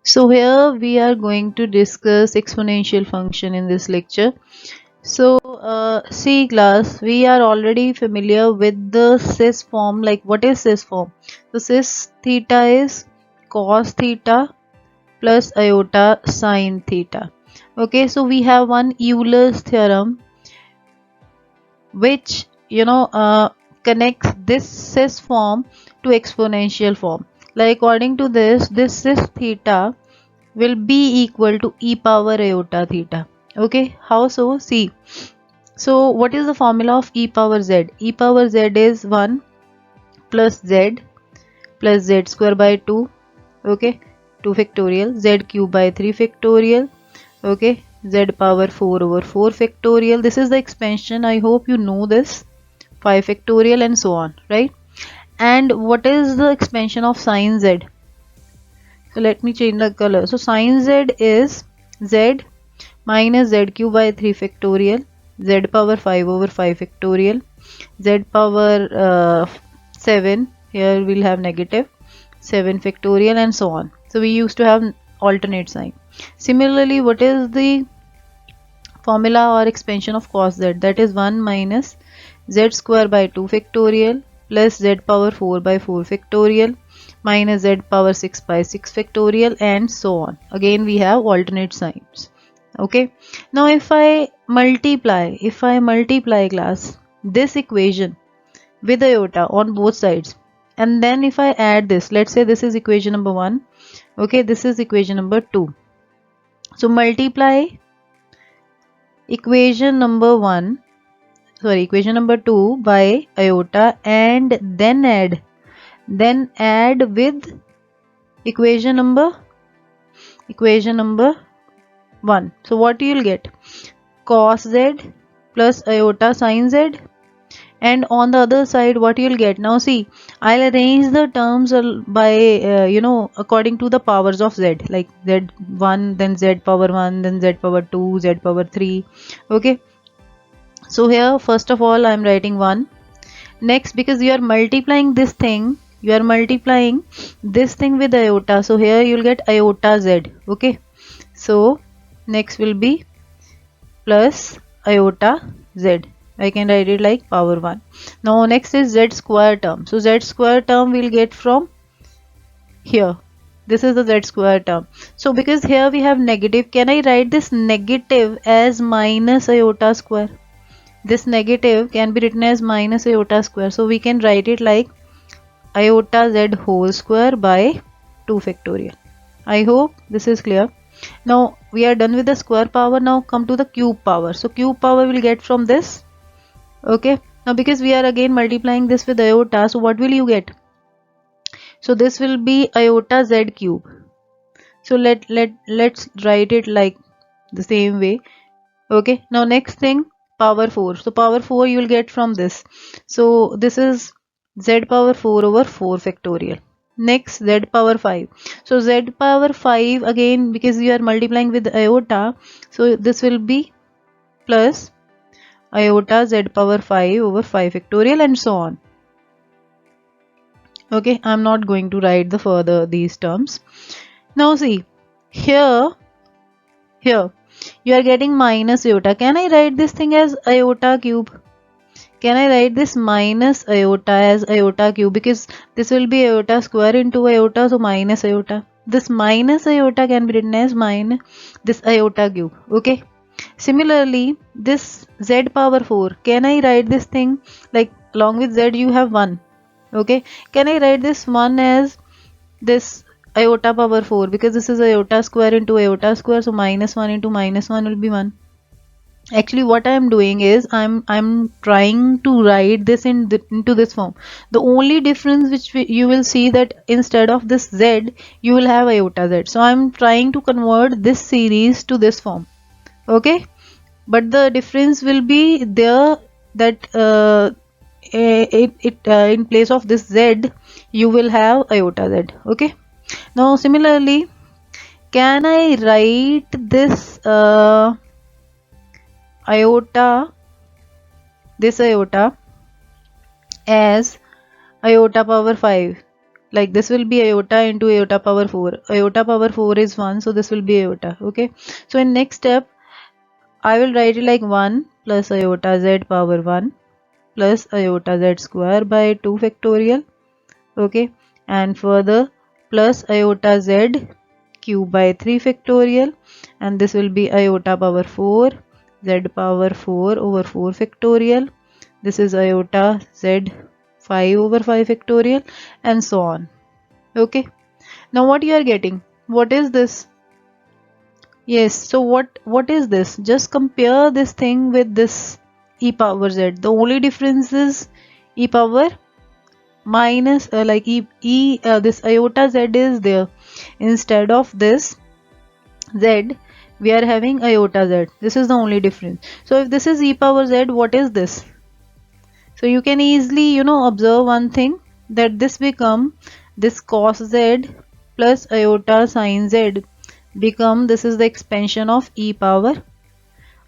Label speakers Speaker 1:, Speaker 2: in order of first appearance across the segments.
Speaker 1: So here we are going to discuss exponential function in this lecture. So see class, we are already familiar with the cis form. Like what is cis form? So cis theta is cos theta plus iota sine theta. Okay, so we have one Euler's theorem which connects this cis form to exponential form. Like according to this cis theta will be equal to e power iota theta. Okay, how so? See, so what is the formula of e power z? E power z is 1 plus z square by 2. Okay, 2 factorial, z cube by 3 factorial. Okay, z power 4 over 4 factorial. This is the expansion. I hope you know this. 5 factorial and so on, right? And what is the expansion of sine z? So let me change the color. So sine z is z minus z cube by 3 factorial, z power 5 over 5 factorial, z power 7, here we'll have negative 7 factorial and so on. So we used to have alternate sign. Similarly, what is the formula or expansion of cos z? That is 1 minus z square by 2 factorial plus z power 4 by 4 factorial minus z power 6 by 6 factorial and so on. Again we have alternate signs. Okay, now if I multiply class this equation with iota on both sides, and then if I add this, let's say this is equation number 1, okay, this is equation number 2. So multiply equation number 2 by iota and then add with equation number 1. So what you'll get? Cos z plus iota sin z, and on the other side what you'll get? Now see, I'll arrange the terms by according to the powers of z, like z1, then z power 1, then z power 2, z power 3. Okay, so here first of all I'm writing 1. Next, because you are multiplying this thing with iota, so here you'll get iota z. Okay, so next will be plus iota z. I can write it like power 1. Now next is z square term. So z square term we'll get from here. This is the z square term. So because here we have negative, can I write this negative as minus iota square? This negative can be written as minus iota square. So we can write it like iota z whole square by 2 factorial. I hope this is clear. Now we are done with the square power. Now come to the cube power. So cube power will get from this. Okay, now because we are again multiplying this with iota, so what will you get? So this will be iota z cube. So let's write it like the same way. Okay, now next thing, power 4. So power 4 you will get from this. So this is z power 4 over 4 factorial. Next, z power 5. So z power 5 again, because you are multiplying with iota, so this will be plus iota z power 5 over 5 factorial and so on. Okay, I'm not going to write the further these terms. Now see, here you are getting minus iota. Can I write this thing as iota cube? Can I write this minus iota as iota cube? Because this will be iota square into iota, so minus iota. This minus iota can be written as minus this iota cube. Okay. Similarly, this z power 4. Can I write this thing like along with z you have 1. Okay. Can I write this 1 as this iota power 4? Because this is iota square into iota square, so minus 1 into minus 1 will be 1. Actually what I am doing is I'm trying to write this into this form. The only difference which you will see that instead of this z you will have iota z. So I'm trying to convert this series to this form. Okay, but the difference will be there that in place of this z you will have iota z. Okay, now similarly, can I write this iota as iota power 5? like this will be iota into iota power 4. Iota power 4 is 1, so this will be iota. Okay, so in next step I will write it like 1 plus iota z power 1 plus iota z square by 2 factorial. Okay, and further plus iota z cube by 3 factorial, and this will be iota power 4 z power 4 over 4 factorial. This is iota z 5 over 5 factorial, and so on. Okay, now what you are getting? What is this? Yes, so what is this? Just compare this thing with this e power z. The only difference is e power minus this iota z is there. Instead of this z, we are having iota z. This is the only difference. So if this is e power z, what is this? So you can easily, observe one thing, that this become this cos z plus iota sin z become, this is the expansion of e power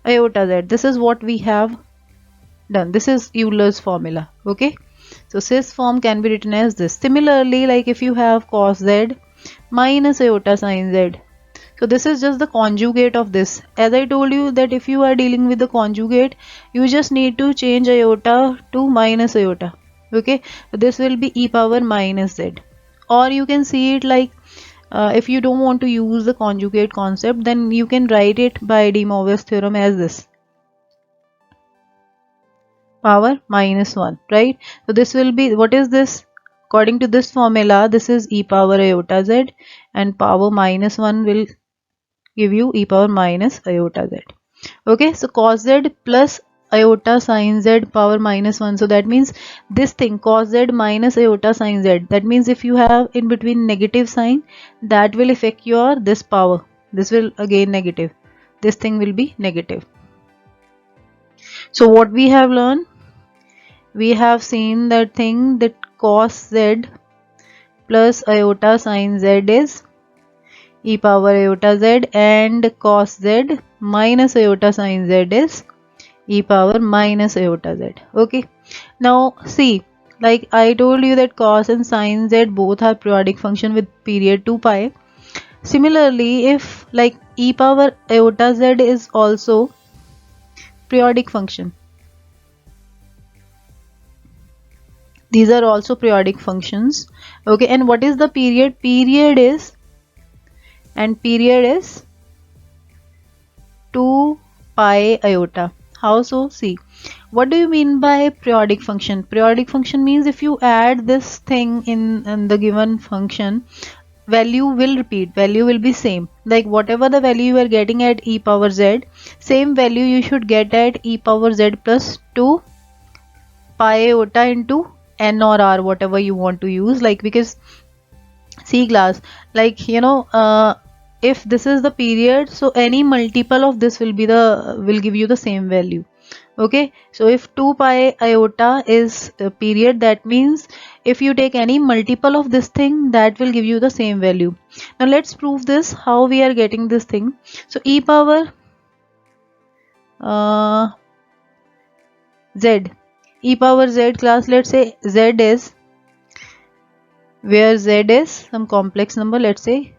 Speaker 1: iota z. This is what we have done. This is Euler's formula. Okay, so cis form can be written as this. Similarly, like if you have cos z minus iota sin z, so this is just the conjugate of this. As I told you that if you are dealing with the conjugate, you just need to change iota to minus iota. Okay, so this will be e power minus z. Or you can see it like, if you don't want to use the conjugate concept, then you can write it by De Moivre's theorem as this, power minus 1, right? So this will be, what is this? According to this formula, this is e power iota z, and power minus 1 will give you e power minus iota z. Okay, so cos z plus iota sin z power minus 1. So that means this thing cos z minus iota sin z, that means if you have in between negative sign, that will affect your this power. This will again negative. This thing will be negative. So what we have learned? We have seen that thing that cos z plus iota sin z is e power iota z, and cos z minus iota sin z is e power minus iota z. Okay, now see, like I told you that cos and sin z both are periodic function with period 2 pi. Similarly, if like e power iota z is also periodic function, these are also periodic functions. Okay, and what is the period? Period is 2 pi iota. How so? See, what do you mean by periodic function? Periodic function means if you add this thing in the given function, value will repeat, value will be same. Like whatever the value you are getting at e power z, same value you should get at e power z plus 2 pi iota into n or r, whatever you want to use. Like, because see class, like if this is the period, so any multiple of this will give you the same value. Okay, so if 2 pi iota is a period, that means if you take any multiple of this thing, that will give you the same value. Now let's prove this, how we are getting this thing. So e power z class, let's say z is, where z is some complex number, let's say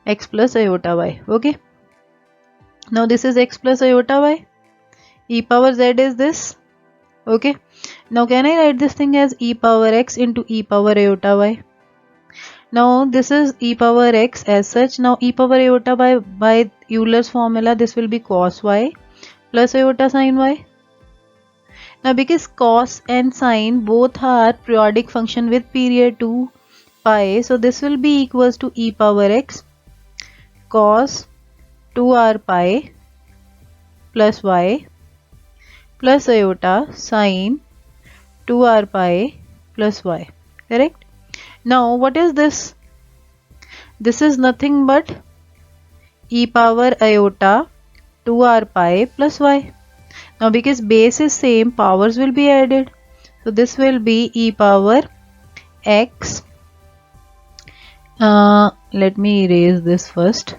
Speaker 1: x plus iota y. Okay, now this is x plus iota y, e power z is this. Okay, now can I write this thing as e power x into e power iota y? Now this is e power x as such. Now e power iota by Euler's formula, this will be cos y plus iota sin y. Now because cos and sin both are periodic function with period 2 pi, so this will be equals to e power x cos 2r pi plus y plus iota sin 2r pi plus y. Correct? Now what is this? This is nothing but e power iota 2r pi plus y. Now because base is same, powers will be added. So this will be e power x. Let me erase this first.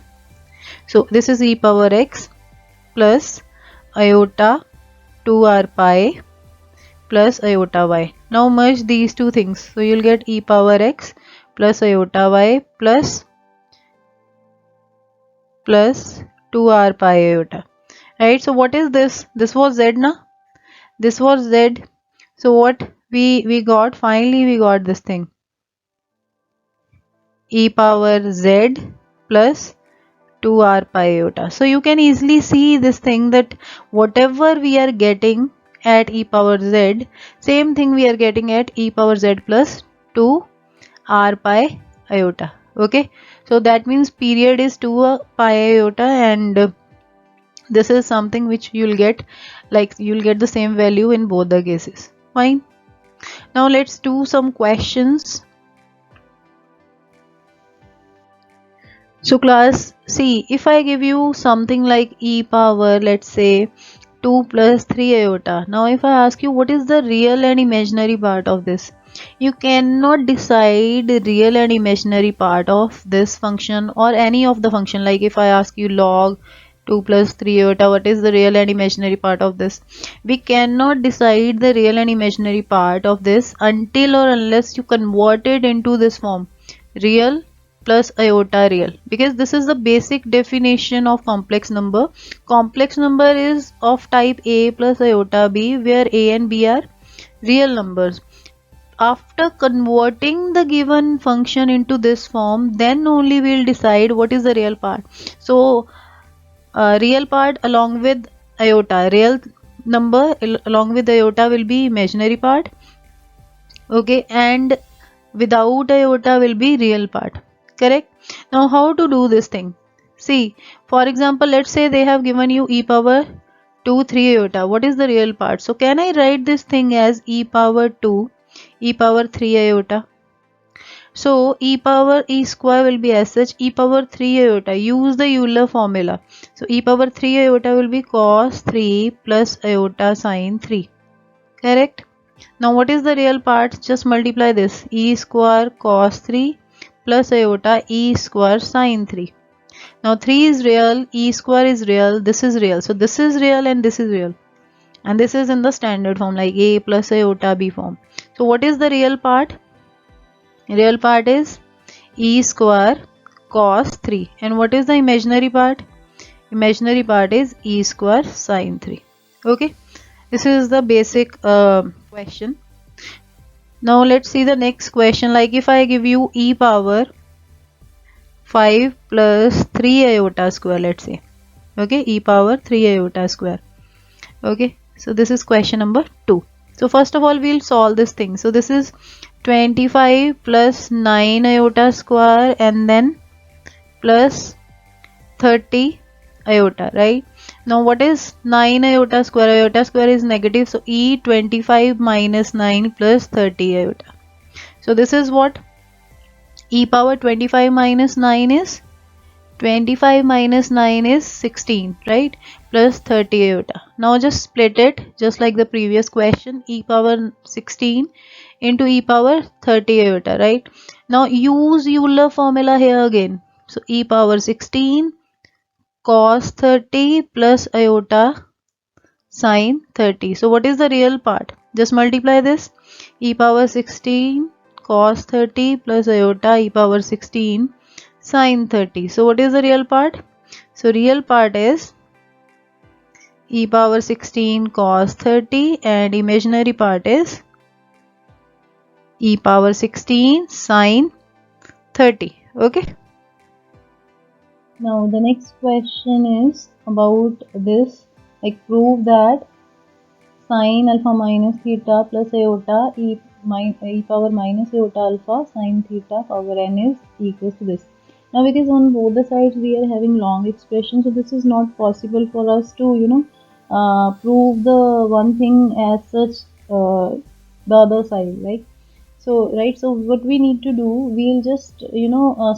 Speaker 1: So this is e power x plus iota 2r pi plus iota y. Now merge these two things. So you'll get e power x plus iota y plus 2r pi iota, right? So what is this? This was z na? This was z. So what we got? Finally we got this thing, e power z plus 2r pi iota. So you can easily see this thing, that whatever we are getting at e power z, same thing we are getting at e power z plus 2r pi iota. Okay, so that means period is 2 pi iota, and this is something which you'll get, like you'll get the same value in both the cases. Fine. Now let's do some questions. So class, see, if I give you something like e power, let's say 2 plus 3 iota. Now if I ask you what is the real and imaginary part of this, you cannot decide real and imaginary part of this function or any of the function. Like if I ask you log 2 plus 3 iota, what is the real and imaginary part of this? We cannot decide the real and imaginary part of this until or unless you convert it into this form, real plus iota real, because this is the basic definition of complex number. Complex number is of type a plus iota b, where a and b are real numbers. After converting the given function into this form, then only we'll decide what is the real part. So real part along with iota, real number along with iota will be imaginary part, okay, and without iota will be real part. Correct. Now how to do this thing? See, for example, let's say they have given you e power 2 3 iota. What is the real part? So can I write this thing as e power 2 e power 3 iota? So e power e square will be as such, e power 3 iota. Use the Euler formula. So e power 3 iota will be cos 3 plus iota sin 3. Correct. Now what is the real part? Just multiply this, e square cos 3 plus iota e square sin 3. Now 3 is real, e square is real, this is real. So this is real and this is real. And this is in the standard form, like a plus iota b form. So what is the real part? Real part is e square cos 3. And what is the imaginary part? Imaginary part is e square sin 3. Okay. This is the basic question. Now let's see the next question. Like if I give you e power 5 plus 3 iota square, let's say. Okay, e power 3 iota square. Okay, so this is question number 2. So first of all, we'll solve this thing. So this is 25 plus 9 iota square and then plus 30 iota, right? Now what is 9 iota square? Iota square is negative, so e 25 minus 9 plus 30 iota. So this is what? E power 25 minus 9 is 25 minus 9 is 16, right? Plus 30 iota. Now just split it just like the previous question, e power 16 into e power 30 iota, right? Now use Euler formula here again. So e power 16 cos 30 plus iota sin 30. So what is the real part? Just multiply this, e power 16 cos 30 plus iota e power 16 sin 30. So what is the real part? So real part is e power 16 cos 30 and imaginary part is e power 16 sin 30. Okay. Now the next question is about this, like prove that sin alpha minus theta plus iota e power minus iota alpha sin theta power n is equals to this. Now because on both the sides we are having long expressions, so this is not possible for us to prove the one thing as such the other side, right? So right, so what we need to do, we'll just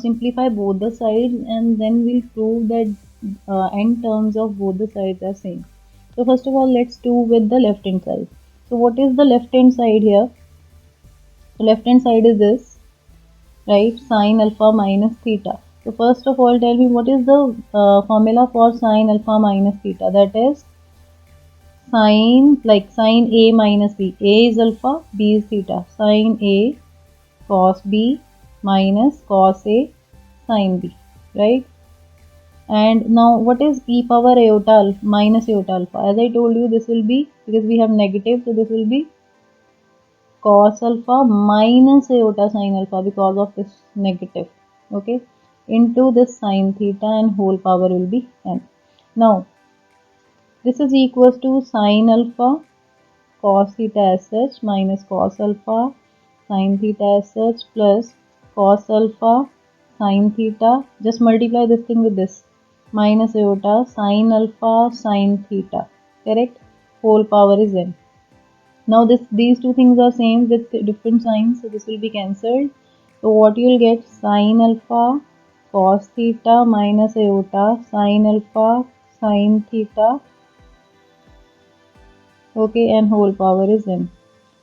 Speaker 1: simplify both the sides and then we'll prove that n terms of both the sides are same. So first of all, let's do with the left hand side. So what is the left hand side here? So left hand side is this, right? Sin alpha minus theta. So first of all, tell me what is the formula for sin alpha minus theta? That is sin, like sin A minus B. A is alpha, B is theta. Sin A cos B minus cos A sin B, right? And now what is e power iota minus iota alpha? As I told you, this will be, because we have negative, so this will be cos alpha minus iota sin alpha because of this negative, okay, into this sin theta, and whole power will be n. Now this is equals to sin alpha cos theta as such minus cos alpha sin theta as such plus cos alpha sin theta, just multiply this thing with this, minus iota sin alpha sin theta, correct, whole power is n. Now these two things are same with different signs, so this will be cancelled. So what you will get, sin alpha cos theta minus iota sin alpha sin theta, okay, and whole power is n.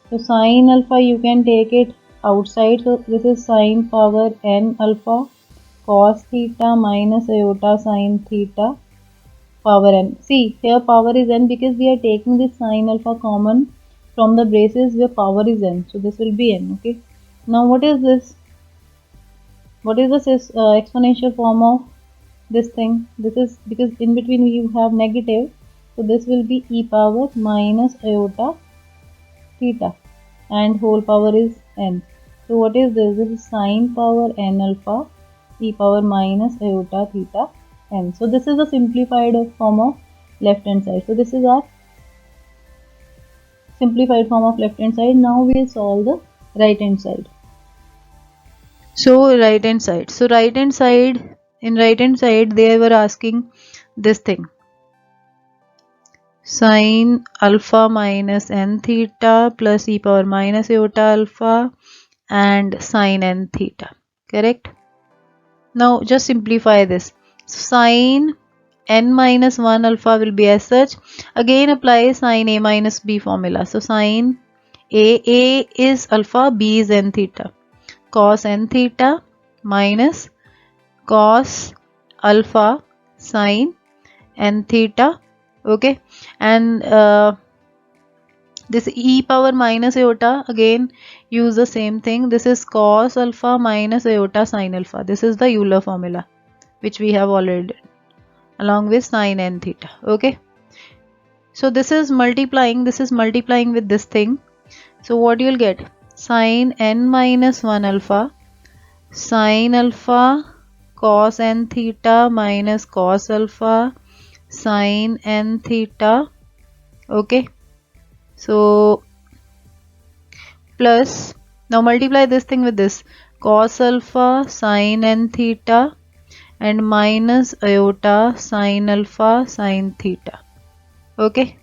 Speaker 1: So sin alpha you can take it outside, so this is sin power n alpha cos theta minus iota sin theta power n. See, here power is n because we are taking this sin alpha common from the braces where power is n, so this will be n, okay. Now what is this? What is the exponential form of this thing? This is because in between you have negative, so this will be e power minus iota theta, and whole power is n. So what is this? This is sin power n alpha e power minus iota theta n. So this is a simplified form of left hand side. So this is our simplified form of left hand side. Now we will solve the right hand side. So right hand side. So right hand side, in right hand side they were asking this thing, sin alpha minus n theta plus e power minus iota alpha and sin n theta, correct. Now just simplify this. Sin n minus 1 alpha will be as such. Again apply sin a minus b formula. So sin a is alpha, b is n theta. Cos n theta minus cos alpha sin n theta, okay. And this e power minus iota, again use the same thing. This is cos alpha minus iota sin alpha. This is the Euler formula which we have already done, along with sin n theta, okay. So this is multiplying with this thing. So what you'll get, sin n minus 1 alpha sin alpha cos n theta minus cos alpha sin n theta, okay. So plus, now multiply this thing with this, cos alpha sin n theta and minus iota sin alpha sin theta, okay.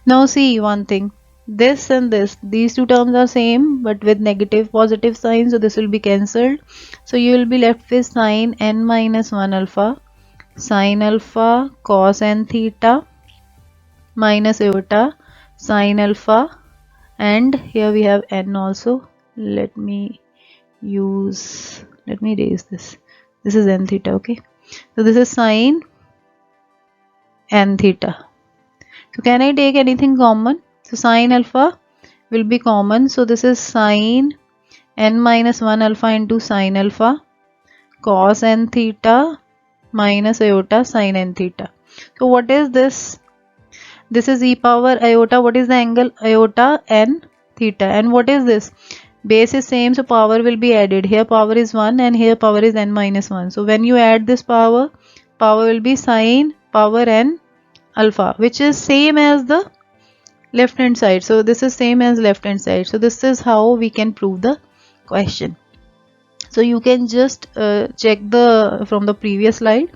Speaker 1: Now see one thing, this and this, these two terms are same but with negative positive sign, so this will be cancelled. So you will be left with sin n minus 1 alpha sin alpha cos n theta minus iota sin alpha, and here we have n also. Let me erase this. This is n theta, okay. So this is sin n theta. So can I take anything common? So sin alpha will be common. So this is sin n minus 1 alpha into sin alpha cos n theta minus iota sin n theta. So what is this? This is e power iota. What is the angle? Iota n theta. And what is this? Base is same, so power will be added. Here power is 1 and here power is n minus 1. So when you add this power will be sin power n alpha, which is same as the left hand side. So this is same as left hand side. So this is how we can prove the question. So you can just check from the previous slide,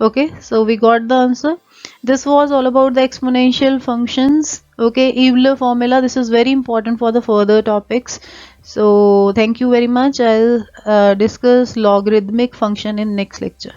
Speaker 1: okay. So we got the answer. This was all about the exponential functions, okay, Euler formula. This is very important for the further topics. So thank you very much. I'll discuss logarithmic function in next lecture.